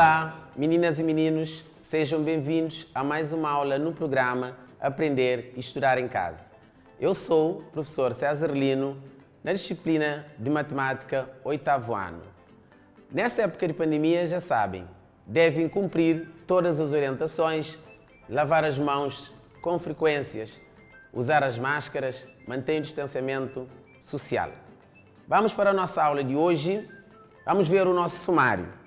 Olá, meninas e meninos, sejam bem-vindos a mais uma aula no programa Aprender e Estudar em Casa. Eu sou o professor César Lino, na disciplina de Matemática, 8º ano. Nessa época de pandemia, já sabem, devem cumprir todas as orientações, lavar as mãos com frequências, usar as máscaras, manter o distanciamento social. Vamos para a nossa aula de hoje, vamos ver o nosso sumário.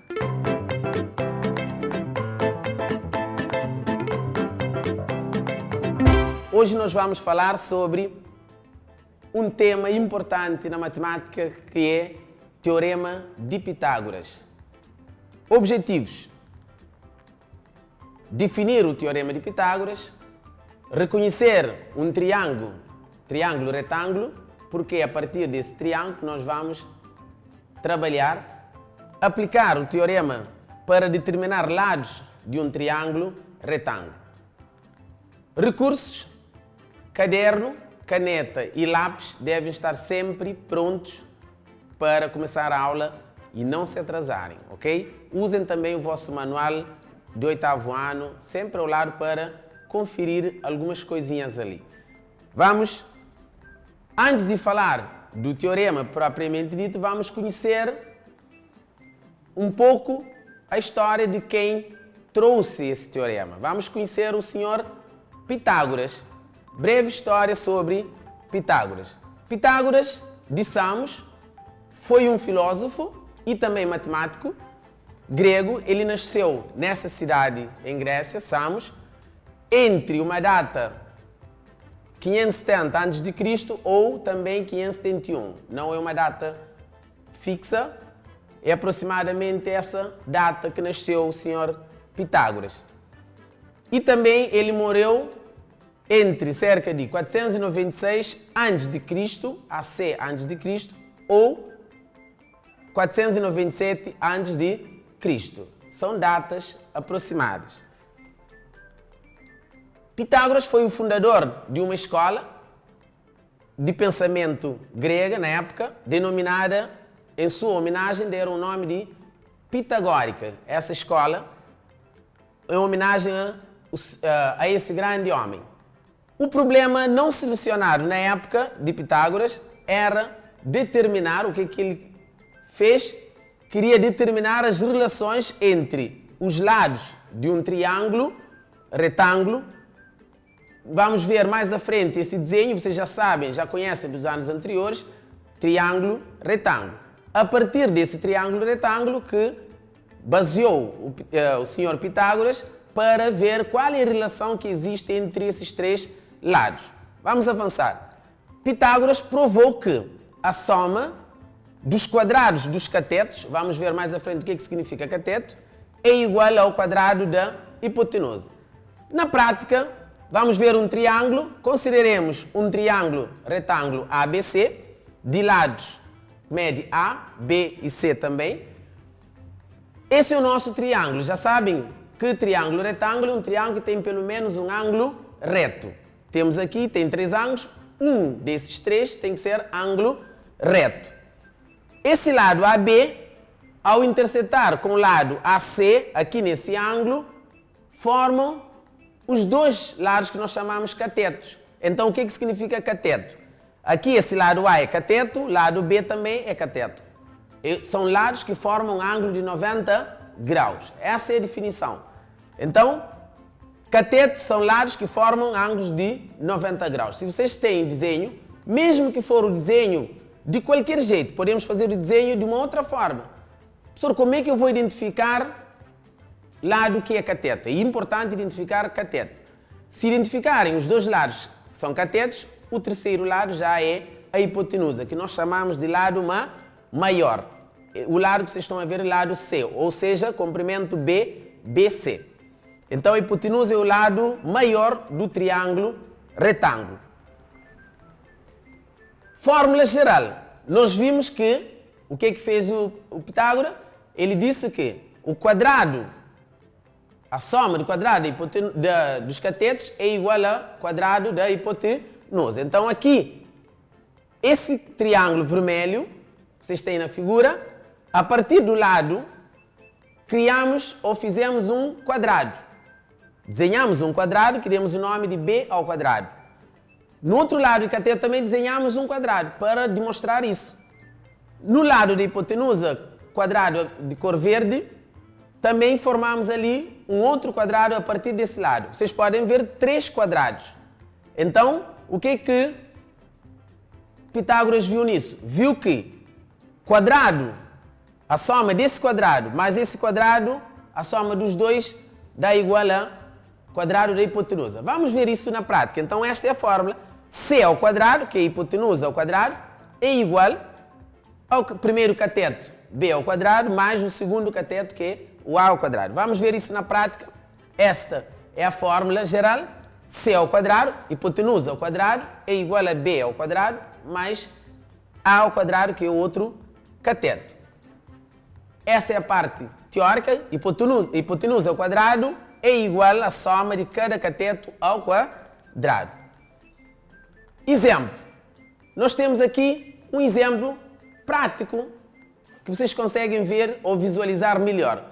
Hoje nós vamos falar sobre um tema importante na matemática que é Teorema de Pitágoras. Objetivos: definir o Teorema de Pitágoras, reconhecer um triângulo, retângulo, porque é a partir desse triângulo nós vamos trabalhar, aplicar o teorema para determinar lados de um triângulo retângulo. Recursos: caderno, caneta e lápis devem estar sempre prontos para começar a aula e não se atrasarem, ok? Usem também o vosso manual de 8º ano, sempre ao lado para conferir algumas coisinhas ali. Vamos, antes de falar do teorema propriamente dito, vamos conhecer um pouco a história de quem trouxe esse teorema. Vamos conhecer o senhor Pitágoras. Breve história sobre Pitágoras. Pitágoras de Samos foi um filósofo e também matemático grego. Ele nasceu nessa cidade em Grécia, Samos, entre uma data 570 a.C. ou também 571. Não é uma data fixa, é aproximadamente essa data que nasceu o senhor Pitágoras. E também ele morreu entre cerca de 496 a.C. a.C. ou 497 a.C. São datas aproximadas. Pitágoras foi o fundador de uma escola de pensamento grega na época, denominada, em sua homenagem, deram o nome de Pitagórica. Essa escola é homenagem a esse grande homem. O problema não solucionado na época de Pitágoras era determinar o que ele fez. Queria determinar as relações entre os lados de um triângulo retângulo. Vamos ver mais à frente esse desenho, vocês já sabem, já conhecem dos anos anteriores, triângulo retângulo. A partir desse triângulo retângulo que baseou o senhor Pitágoras para ver qual é a relação que existe entre esses três lados. Vamos avançar. Pitágoras provou que a soma dos quadrados dos catetos, vamos ver mais à frente o que significa cateto, é igual ao quadrado da hipotenusa. Na prática, vamos ver um triângulo, consideremos um triângulo retângulo ABC, de lados mede A, B e C também. Esse é o nosso triângulo. Já sabem que triângulo retângulo é um triângulo que tem pelo menos um ângulo reto. Temos aqui, tem três ângulos, um desses três tem que ser ângulo reto. Esse lado AB, ao intersetar com o lado AC, aqui nesse ângulo, formam os dois lados que nós chamamos catetos. Então, o que significa cateto? Aqui esse lado A é cateto, lado B também é cateto. São lados que formam um ângulo de 90 graus. Essa é a definição. Então, catetos são lados que formam ângulos de 90 graus. Se vocês têm desenho, mesmo que for o desenho de qualquer jeito, podemos fazer o desenho de uma outra forma. Professor, como é que eu vou identificar lado que é cateto? É importante identificar cateto. Se identificarem os dois lados que são catetos, o terceiro lado já é a hipotenusa, que nós chamamos de lado maior. O lado que vocês estão a ver é o lado C, ou seja, comprimento BC. Então a hipotenusa é o lado maior do triângulo retângulo. Fórmula geral. Nós vimos que, o que fez o Pitágoras? Ele disse que o quadrado, a soma do quadrado dos catetos é igual ao quadrado da hipotenusa. Então aqui, esse triângulo vermelho, vocês têm na figura, a partir do lado criamos ou fizemos um quadrado. Desenhamos um quadrado que demos o nome de b ao quadrado. No outro lado do cateto também desenhamos um quadrado para demonstrar isso. No lado da hipotenusa, quadrado de cor verde, também formamos ali um outro quadrado a partir desse lado. Vocês podem ver 3 quadrados. Então, o que Pitágoras viu nisso? Viu que quadrado, a soma desse quadrado mais esse quadrado, a soma dos dois dá igual a quadrado da hipotenusa. Vamos ver isso na prática. Então esta é a fórmula. C ao quadrado, que é a hipotenusa ao quadrado, é igual ao primeiro cateto, B ao quadrado, mais o segundo cateto, que é o A ao quadrado. Vamos ver isso na prática. Esta é a fórmula geral. C ao quadrado, hipotenusa ao quadrado, é igual a B ao quadrado, mais A ao quadrado, que é o outro cateto. Essa é a parte teórica. Hipotenusa ao quadrado é igual à soma de cada cateto ao quadrado. Exemplo. Nós temos aqui um exemplo prático que vocês conseguem ver ou visualizar melhor.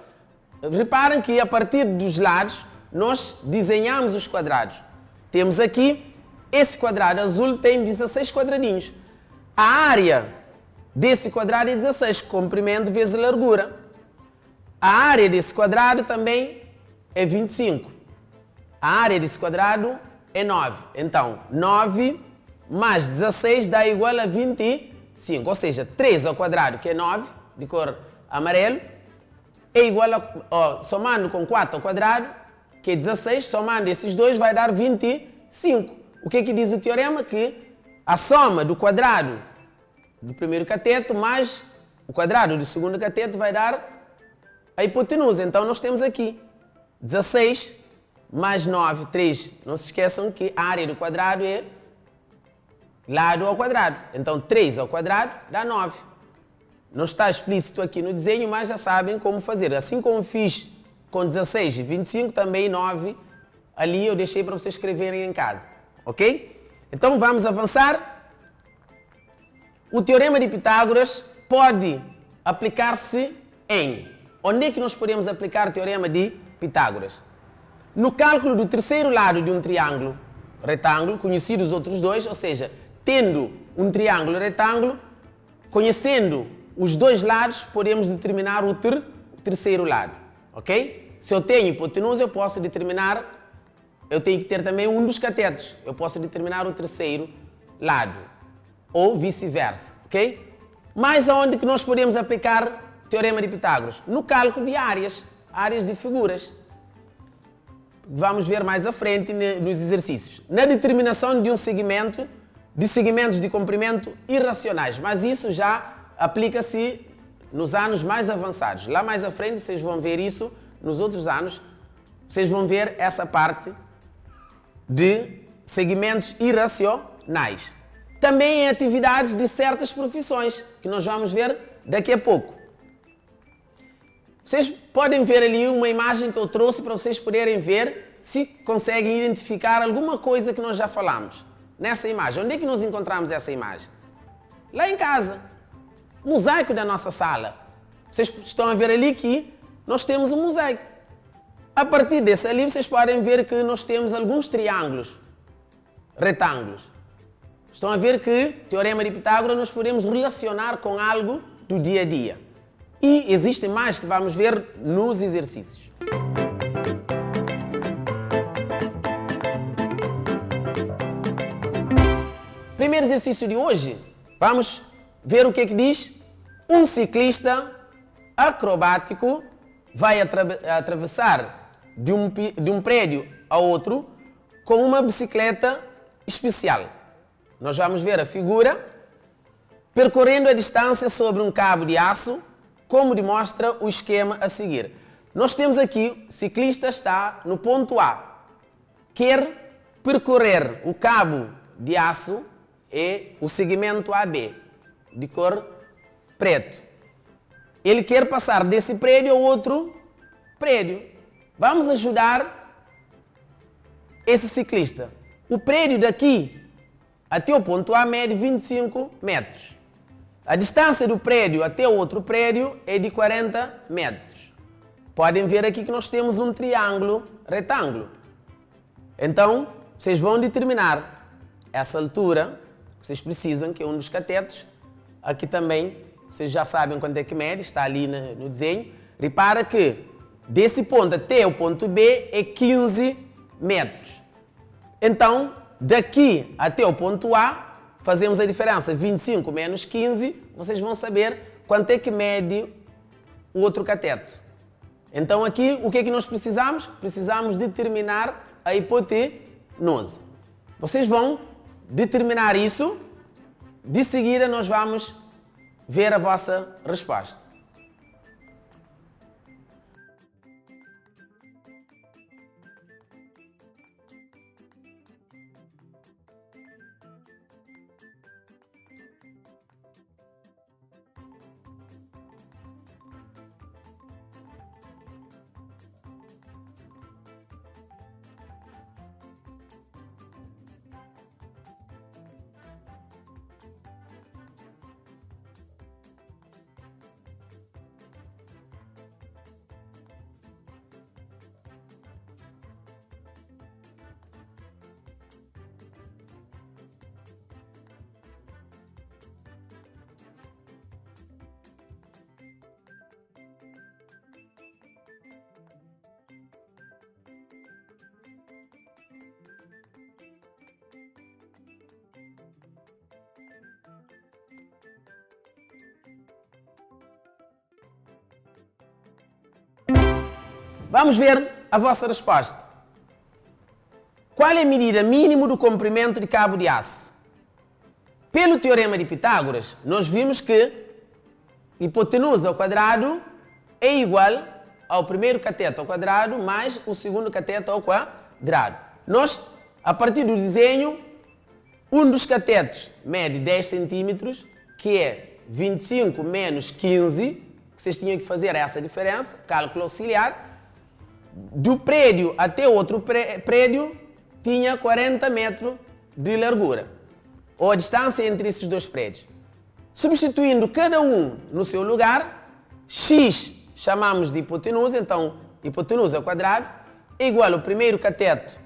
Reparem que a partir dos lados nós desenhamos os quadrados. Temos aqui, esse quadrado azul tem 16 quadradinhos. A área desse quadrado é 16, comprimento vezes largura. A área desse quadrado também é 25. A área desse quadrado é 9. Então, 9 mais 16 dá igual a 25. Ou seja, 3 ao quadrado, que é 9, de cor amarelo, é igual a, somando com 4 ao quadrado, que é 16, somando esses dois vai dar 25. O que diz o teorema? Que a soma do quadrado do primeiro cateto mais o quadrado do segundo cateto vai dar a hipotenusa. Então nós temos aqui 16 mais 9, 3. Não se esqueçam que a área do quadrado é lado ao quadrado. Então 3 ao quadrado dá 9. Não está explícito aqui no desenho, mas já sabem como fazer. Assim como fiz com 16 e 25, também 9 ali eu deixei para vocês escreverem em casa. Ok? Então vamos avançar. O teorema de Pitágoras pode aplicar-se em... Onde é que nós podemos aplicar o teorema de Pitágoras? No cálculo do terceiro lado de um triângulo retângulo, conhecido os outros dois, ou seja, tendo um triângulo retângulo, conhecendo os dois lados, podemos determinar o terceiro lado. Ok? Se eu tenho hipotenusa, eu posso determinar, eu tenho que ter também um dos catetos. Eu posso determinar o terceiro lado. Ou vice-versa. Ok? Mas aonde que nós podemos aplicar o teorema de Pitágoras? No cálculo de áreas de figuras. Vamos ver mais à frente nos exercícios. Na determinação de um segmento, de segmentos de comprimento irracionais. Mas isso já aplica-se nos anos mais avançados. Lá mais à frente vocês vão ver isso, nos outros anos, vocês vão ver essa parte de segmentos irracionais. Também em atividades de certas profissões, que nós vamos ver daqui a pouco. Vocês podem ver ali uma imagem que eu trouxe para vocês poderem ver se conseguem identificar alguma coisa que nós já falamos. Nessa imagem, onde é que nós encontramos essa imagem? Lá em casa. Mosaico da nossa sala. Vocês estão a ver ali que nós temos um mosaico. A partir desse ali, vocês podem ver que nós temos alguns triângulos, retângulos. Estão a ver que, teorema de Pitágoras, nós podemos relacionar com algo do dia a dia. E existem mais que vamos ver nos exercícios. Primeiro exercício de hoje, vamos ver o que diz. Um ciclista acrobático vai atravessar de um prédio a outro com uma bicicleta especial. Nós vamos ver a figura percorrendo a distância sobre um cabo de aço, como demonstra o esquema a seguir. Nós temos aqui, o ciclista está no ponto A. Quer percorrer o cabo de aço e o segmento AB, de cor preto. Ele quer passar desse prédio ao outro prédio. Vamos ajudar esse ciclista. O prédio daqui até o ponto A mede 25 metros. A distância do prédio até o outro prédio é de 40 metros. podem ver aqui que nós temos um triângulo retângulo. Então, vocês vão determinar essa altura que vocês precisam, que é um dos catetos. Aqui também, vocês já sabem quanto é que mede, está ali no desenho. Repara que desse ponto até o ponto B é 15 metros. Então, daqui até o ponto A, fazemos a diferença 25 menos 15, vocês vão saber quanto é que mede o outro cateto. Então aqui, o que é que nós precisamos? Precisamos determinar a hipotenusa. Vocês vão determinar isso, de seguida nós vamos ver a vossa resposta. Vamos ver a vossa resposta. Qual é a medida mínima do comprimento de cabo de aço? Pelo teorema de Pitágoras, nós vimos que hipotenusa ao quadrado é igual ao primeiro cateto ao quadrado mais o segundo cateto ao quadrado. Nós, a partir do desenho, um dos catetos mede 10 centímetros, que é 25 menos 15, vocês tinham que fazer essa diferença, cálculo auxiliar. Do prédio até outro prédio tinha 40 metros de largura, ou a distância entre esses dois prédios. Substituindo cada um no seu lugar, x chamamos de hipotenusa, então hipotenusa ao quadrado é igual ao primeiro cateto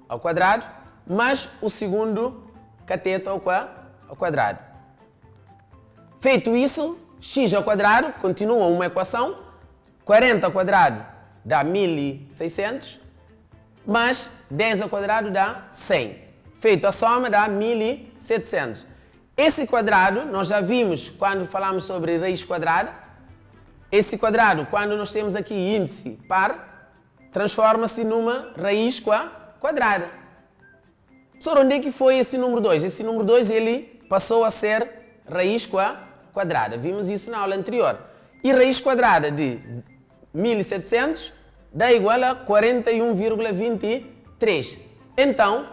ao quadrado mais o segundo cateto ao quadrado. Feito isso, x ao quadrado continua uma equação, 40 ao quadrado dá 1600, mais 10 ao quadrado dá 100. Feito a soma dá 1700. Esse quadrado, nós já vimos quando falamos sobre raiz quadrada. Esse quadrado, quando nós temos aqui índice par, transforma-se numa raiz quadrada. Professor, onde é que foi esse número 2? Esse número 2 ele passou a ser raiz quadrada. Vimos isso na aula anterior. E raiz quadrada de 1700 dá igual a 41,23. Então,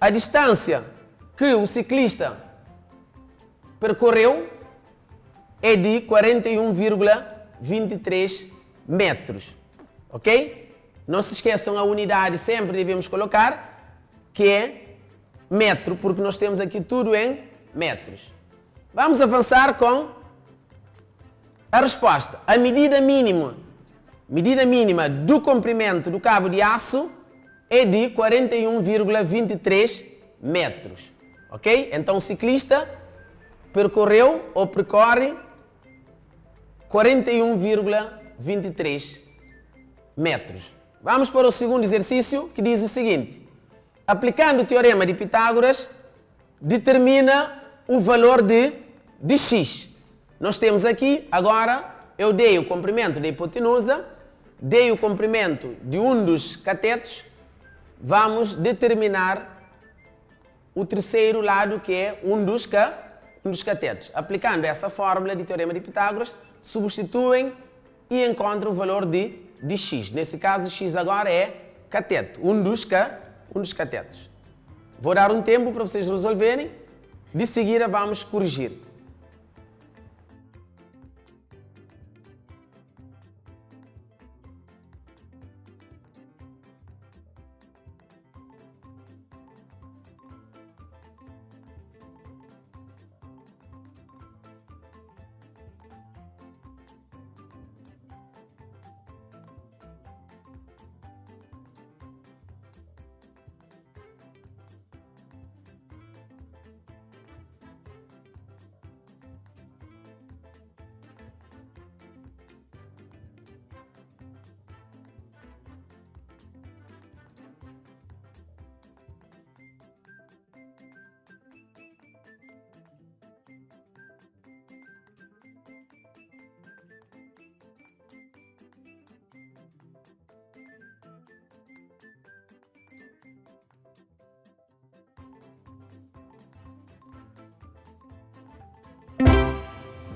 a distância que o ciclista percorreu é de 41,23 metros. Ok? Não se esqueçam a unidade, sempre devemos colocar, que é metro, porque nós temos aqui tudo em metros. Vamos avançar com a resposta. A medida mínima do comprimento do cabo de aço é de 41,23 metros. Ok? Então o ciclista percorreu ou percorre 41,23 metros. Vamos para o segundo exercício, que diz o seguinte: aplicando o teorema de Pitágoras, determina o valor de x. Nós temos aqui, agora, eu dei o comprimento da hipotenusa, dei o comprimento de um dos catetos, vamos determinar o terceiro lado, que é um dos catetos. Aplicando essa fórmula de teorema de Pitágoras, substituem e encontram o valor de x. Nesse caso, x agora é cateto, um dos catetos. Vou dar um tempo para vocês resolverem, de seguida vamos corrigir.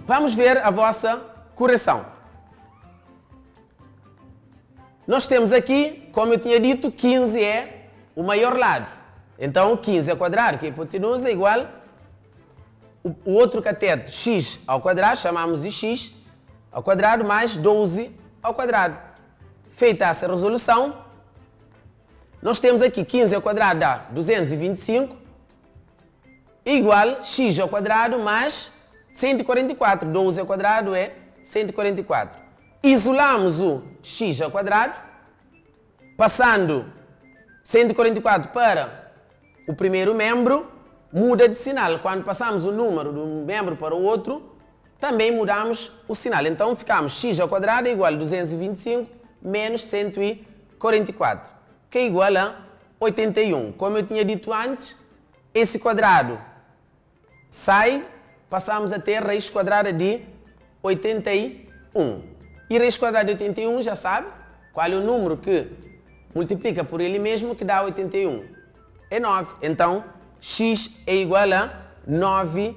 vamos ver a vossa correção. Nós temos aqui, como eu tinha dito, 15 é o maior lado. Então, 15 ao quadrado, que é a hipotenusa, é igual o outro cateto, x ao quadrado, chamamos de x ao quadrado, mais 12 ao quadrado. Feita essa resolução, nós temos aqui 15 ao quadrado dá 225, igual x ao quadrado mais 144. 12 ao quadrado é 144. Isolamos o x ao quadrado, passando 144 para o primeiro membro, muda de sinal. Quando passamos o número de um membro para o outro, também mudamos o sinal. Então ficamos x ao quadrado é igual a 225 menos 144, que é igual a 81. Como eu tinha dito antes, esse quadrado sai, passamos a ter raiz quadrada de 81. E raiz quadrada de 81, já sabe qual é o número que multiplica por ele mesmo que dá 81. É 9. Então, x é igual a 9,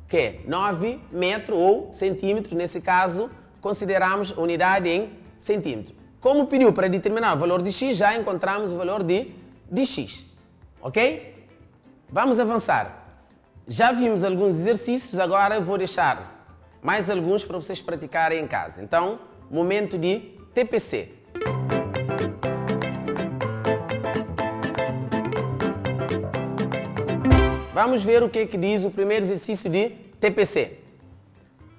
que é 9 metros ou centímetros. Nesse caso, consideramos a unidade em centímetros. Como pediu para determinar o valor de x, já encontramos o valor de x. Ok? Vamos avançar. Já vimos alguns exercícios, agora eu vou deixar mais alguns para vocês praticarem em casa. Então, momento de TPC. Vamos ver o que diz o primeiro exercício de TPC.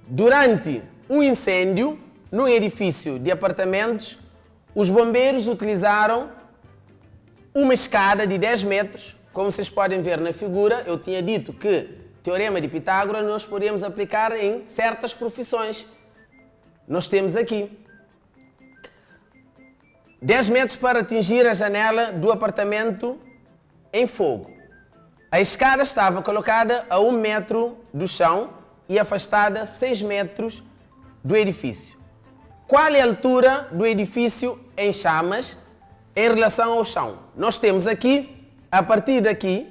Durante um incêndio num edifício de apartamentos, os bombeiros utilizaram uma escada de 10 metros. Como vocês podem ver na figura, eu tinha dito que Teorema de Pitágoras nós podemos aplicar em certas profissões. Nós temos aqui 10 metros para atingir a janela do apartamento em fogo. A escada estava colocada a 1 metro do chão e afastada 6 metros do edifício. Qual é a altura do edifício em chamas em relação ao chão? Nós temos aqui, a partir daqui,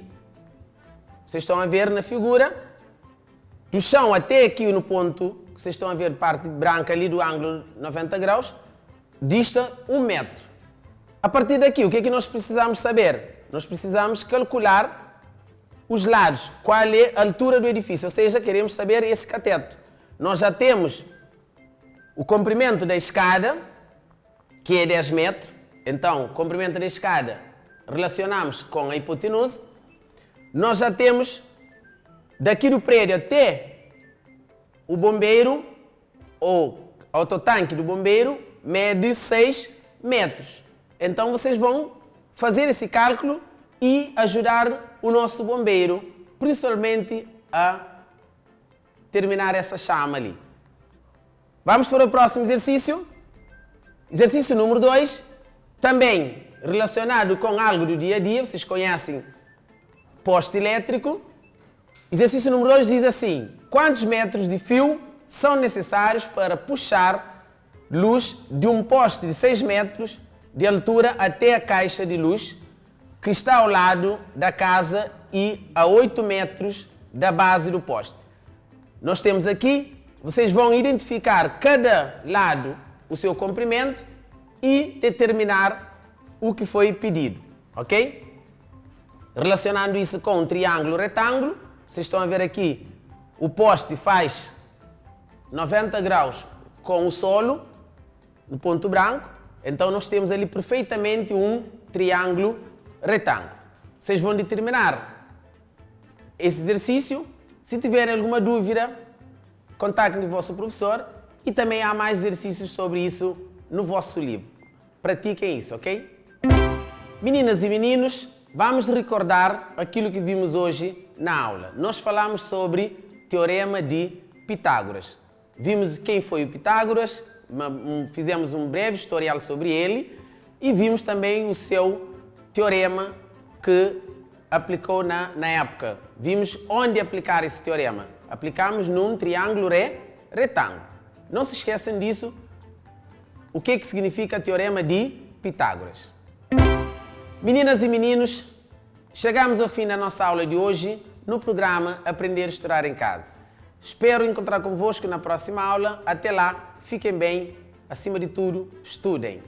vocês estão a ver na figura, do chão até aqui no ponto, vocês estão a ver parte branca ali do ângulo 90 graus, dista 1 metro. A partir daqui, o que é que nós precisamos saber? Nós precisamos calcular os lados, qual é a altura do edifício, ou seja, queremos saber esse cateto. Nós já temos o comprimento da escada, que é 10 metros, então, o comprimento da escada relacionamos com a hipotenusa. Nós já temos daqui do prédio até o bombeiro, ou autotanque do bombeiro, mede 6 metros. Então vocês vão fazer esse cálculo e ajudar o nosso bombeiro, principalmente a terminar essa chama ali. Vamos para o próximo exercício. Exercício número 2, também relacionado com algo do dia a dia, vocês conhecem poste elétrico. Exercício número 2 diz assim: quantos metros de fio são necessários para puxar luz de um poste de 6 metros de altura até a caixa de luz que está ao lado da casa e a 8 metros da base do poste? Nós temos aqui, vocês vão identificar cada lado o seu comprimento e determinar o que foi pedido, ok? Relacionando isso com um triângulo retângulo, vocês estão a ver aqui, o poste faz 90 graus com o solo, no ponto branco, então nós temos ali perfeitamente um triângulo retângulo. Vocês vão determinar esse exercício. Se tiverem alguma dúvida, contactem o vosso professor e também há mais exercícios sobre isso no vosso livro. Pratiquem isso, ok? Meninas e meninos, vamos recordar aquilo que vimos hoje na aula. Nós falamos sobre Teorema de Pitágoras. Vimos quem foi o Pitágoras, fizemos um breve tutorial sobre ele e vimos também o seu teorema que aplicou na época. Vimos onde aplicar esse teorema. Aplicamos num triângulo retângulo. Não se esqueçam disso. O que significa Teorema de Pitágoras? Meninas e meninos, chegamos ao fim da nossa aula de hoje no programa Aprender a Estudar em Casa. Espero encontrar convosco na próxima aula. Até lá, fiquem bem. Acima de tudo, estudem.